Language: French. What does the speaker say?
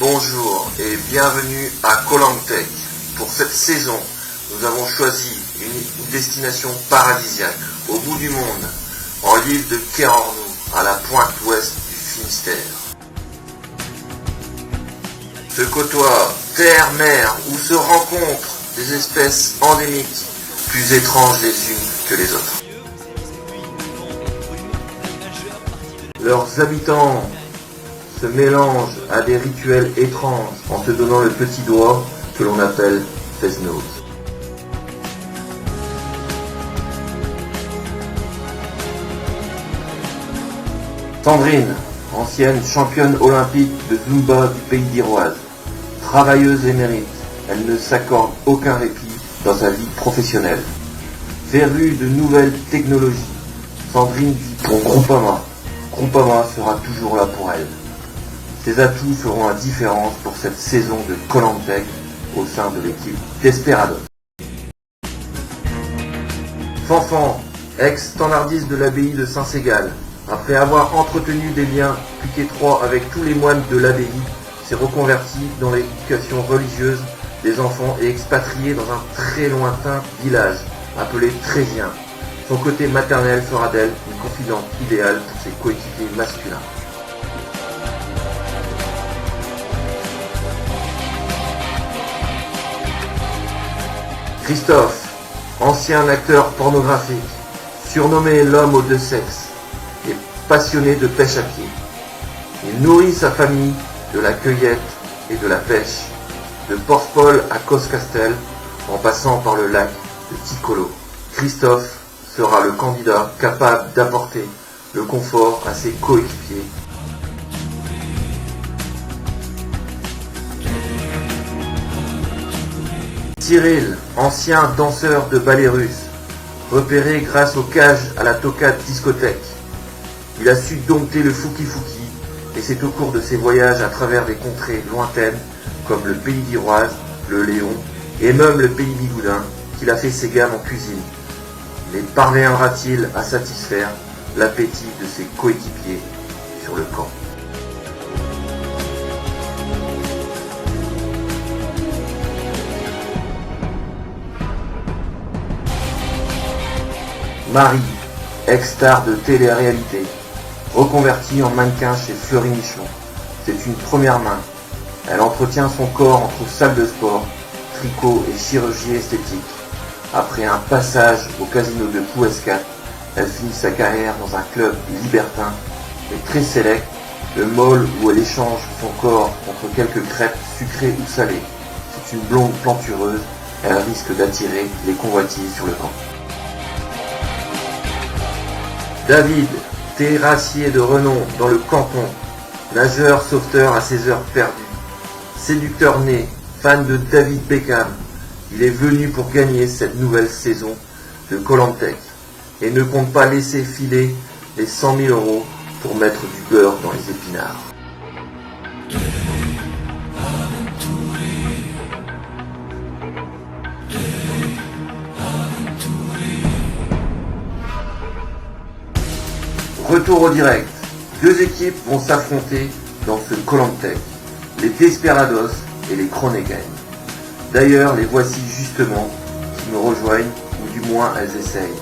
Bonjour et bienvenue à Koh Lanta. Pour cette saison, nous avons choisi une destination paradisiaque au bout du monde, en l'île de Quai-en-Renoux, à la pointe ouest du Finistère. Se côtoient terre, mer, où se rencontrent des espèces endémiques, plus étranges les unes que les autres. Leurs habitants se mélangent à des rituels étranges en se donnant le petit doigt que l'on appelle Fest-Noz. Sandrine, ancienne championne olympique de Zumba du Pays d'Iroise, travailleuse émérite, elle ne s'accorde aucun répit dans sa vie professionnelle. Férue de nouvelles technologies, Sandrine vit pour Groupama. Groupama sera toujours là pour elle. Ses atouts feront la différence pour cette saison de Koh Lanta au sein de l'équipe Desperados. Fanfan, ex-standardiste de l'abbaye de Saint-Ségal, après avoir entretenu des liens plus qu'étroits avec tous les moines de l'abbaye, s'est reconverti dans l'éducation religieuse des enfants et expatrié dans un très lointain village appelé Trésien. Son côté maternel fera d'elle une confidente idéale pour ses coéquipiers masculins. Christophe, ancien acteur pornographique, surnommé l'homme aux deux sexes, est passionné de pêche à pied. Il nourrit sa famille de la cueillette et de la pêche, de Porthpaul à Coscastel, en passant par le lac de Ticolo. Christophe sera le candidat capable d'apporter le confort à ses coéquipiers. Cyril, ancien danseur de ballet russe, repéré grâce aux cages à la Tokat discothèque. Il a su dompter le fouki-fouki et c'est au cours de ses voyages à travers des contrées lointaines comme le Pays d'Iroise, le Léon et même le Pays Bigoudin qu'il a fait ses gammes en cuisine. Mais parviendra-t-il à satisfaire l'appétit de ses coéquipiers sur le camp? Marie, ex-star de télé-réalité, reconvertie en mannequin chez Fleury Michon. C'est une première main. Elle entretient son corps entre salle de sport, tricot et chirurgie esthétique. Après un passage au casino de Plouescat, elle finit sa carrière dans un club libertin et très sélect, le mall où elle échange son corps contre quelques crêpes sucrées ou salées. C'est une blonde plantureuse, elle risque d'attirer les convoitises sur le camp. David, terrassier de renom dans le canton, nageur sauveteur à ses heures perdues, séducteur né, fan de David Beckham, il est venu pour gagner cette nouvelle saison de Koh Lanta et ne compte pas laisser filer les 100 000 € pour mettre du beurre dans les épinards. Retour au direct. Deux équipes vont s'affronter dans ce Koh Lanta, les Desperados et les Groningen. D'ailleurs, les voici justement qui me rejoignent, ou du moins elles essayent.